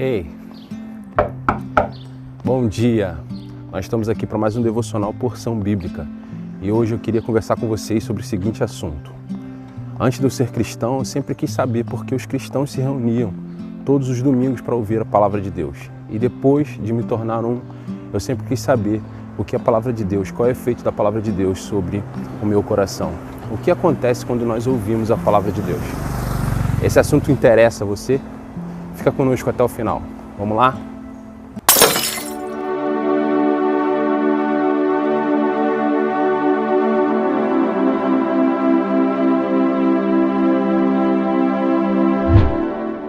Ei, bom dia! Nós estamos aqui para mais um devocional Porção Bíblica e hoje eu queria conversar com vocês sobre o seguinte assunto. Antes de eu ser cristão, eu sempre quis saber por que os cristãos se reuniam todos os domingos para ouvir a palavra de Deus. E depois de me tornar eu sempre quis saber o que é a palavra de Deus, qual é o efeito da palavra de Deus sobre o meu coração. O que acontece quando nós ouvimos a palavra de Deus? Esse assunto interessa a você? Fica conosco até o final. Vamos lá?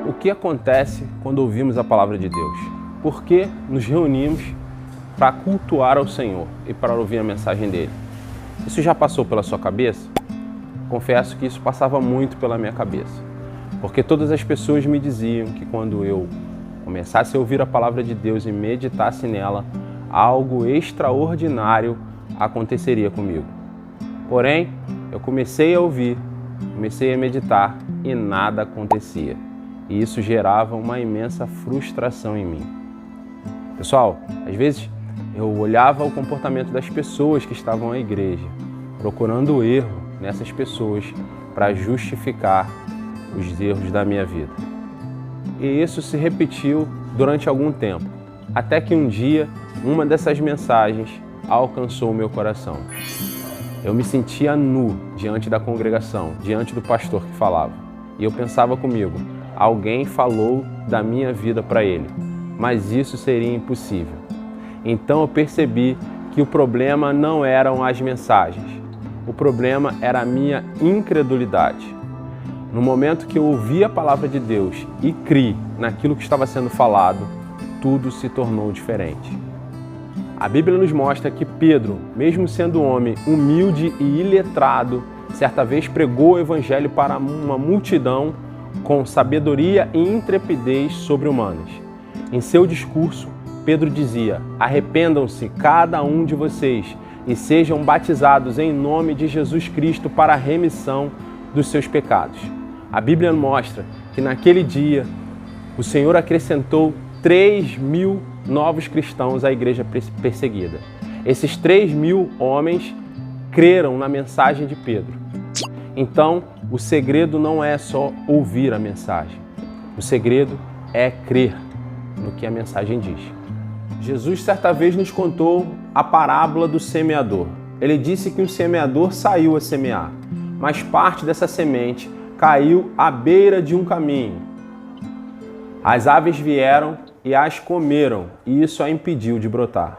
O que acontece quando ouvimos a palavra de Deus? Por que nos reunimos para cultuar ao Senhor e para ouvir a mensagem dele? Isso já passou pela sua cabeça? Confesso que isso passava muito pela minha cabeça. Porque todas as pessoas me diziam que quando eu começasse a ouvir a palavra de Deus e meditasse nela, algo extraordinário aconteceria comigo. Porém, eu comecei a ouvir, comecei a meditar e nada acontecia. E isso gerava uma imensa frustração em mim. Pessoal, às vezes eu olhava o comportamento das pessoas que estavam à igreja, procurando erro nessas pessoas para justificar os erros da minha vida. E isso se repetiu durante algum tempo, até que um dia uma dessas mensagens alcançou o meu coração. Eu me sentia nu diante da congregação, diante do pastor que falava. E eu pensava comigo, alguém falou da minha vida para ele, mas isso seria impossível. Então eu percebi que o problema não eram as mensagens, o problema era a minha incredulidade. No momento que eu ouvi a palavra de Deus e criei naquilo que estava sendo falado, tudo se tornou diferente. A Bíblia nos mostra que Pedro, mesmo sendo um homem humilde e iletrado, certa vez pregou o evangelho para uma multidão com sabedoria e intrepidez sobre-humanas. Em seu discurso, Pedro dizia: "Arrependam-se cada um de vocês e sejam batizados em nome de Jesus Cristo para a remissão dos seus pecados." A Bíblia mostra que naquele dia o Senhor acrescentou 3.000 novos cristãos à igreja perseguida. Esses 3.000 homens creram na mensagem de Pedro. Então, o segredo não é só ouvir a mensagem. O segredo é crer no que a mensagem diz. Jesus certa vez nos contou a parábola do semeador. Ele disse que um semeador saiu a semear, mas parte dessa semente caiu à beira de um caminho. As aves vieram e as comeram, e isso a impediu de brotar.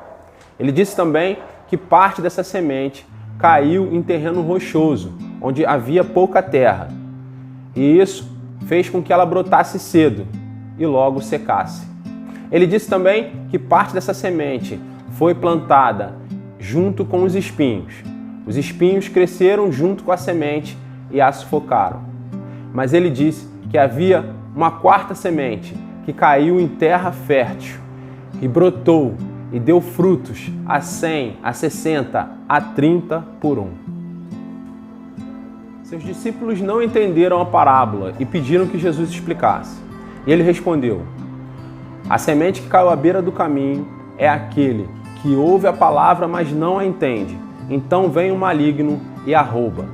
Ele disse também que parte dessa semente caiu em terreno rochoso, onde havia pouca terra, e isso fez com que ela brotasse cedo e logo secasse. Ele disse também que parte dessa semente foi plantada junto com os espinhos. Os espinhos cresceram junto com a semente e a sufocaram. Mas ele disse que havia uma quarta semente que caiu em terra fértil e brotou e deu frutos a 100, a 60, a 30 por um. Seus discípulos não entenderam a parábola e pediram que Jesus explicasse. E ele respondeu: "A semente que caiu à beira do caminho é aquele que ouve a palavra, mas não a entende. Então vem o maligno e a rouba."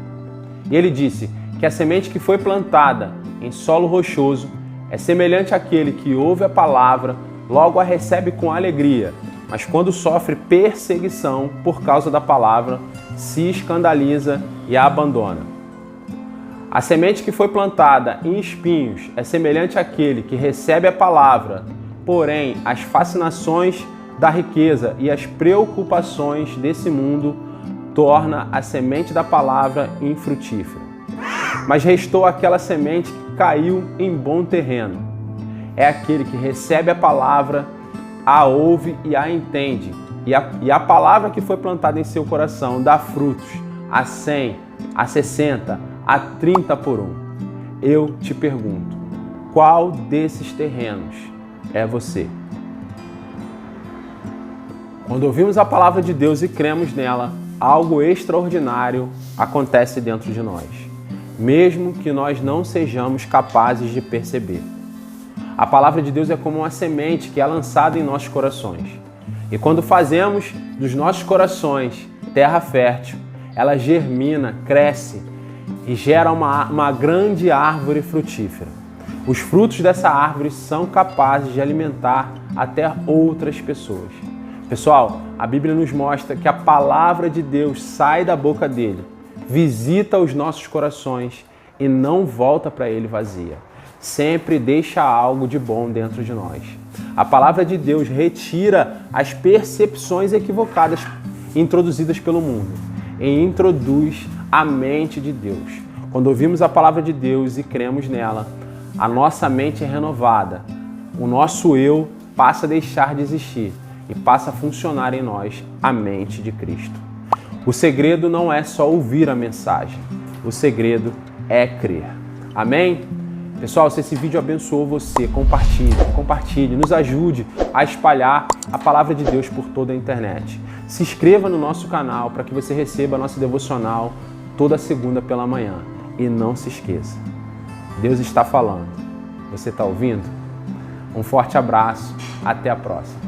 E ele disse que a semente que foi plantada em solo rochoso é semelhante àquele que ouve a palavra, logo a recebe com alegria, mas quando sofre perseguição por causa da palavra, se escandaliza e a abandona. A semente que foi plantada em espinhos é semelhante àquele que recebe a palavra, porém as fascinações da riqueza e as preocupações desse mundo torna a semente da palavra infrutífera. Mas restou aquela semente que caiu em bom terreno. É aquele que recebe a palavra, a ouve e a entende. E a palavra que foi plantada em seu coração dá frutos a 100, a 60, a 30 por um. Eu te pergunto, qual desses terrenos é você? Quando ouvimos a palavra de Deus e cremos nela, algo extraordinário acontece dentro de nós, mesmo que nós não sejamos capazes de perceber. A palavra de Deus é como uma semente que é lançada em nossos corações. E quando fazemos dos nossos corações terra fértil, ela germina, cresce e gera uma grande árvore frutífera. Os frutos dessa árvore são capazes de alimentar até outras pessoas. Pessoal, a Bíblia nos mostra que a palavra de Deus sai da boca dele, visita os nossos corações e não volta para ele vazia. Sempre deixa algo de bom dentro de nós. A palavra de Deus retira as percepções equivocadas introduzidas pelo mundo e introduz a mente de Deus. Quando ouvimos a palavra de Deus e cremos nela, a nossa mente é renovada, o nosso eu passa a deixar de existir e passa a funcionar em nós a mente de Cristo. O segredo não é só ouvir a mensagem, o segredo é crer. Amém? Pessoal, se esse vídeo abençoou você, compartilhe, nos ajude a espalhar a palavra de Deus por toda a internet. Se inscreva no nosso canal para que você receba a nossa devocional toda segunda pela manhã. E não se esqueça, Deus está falando. Você está ouvindo? Um forte abraço, até a próxima.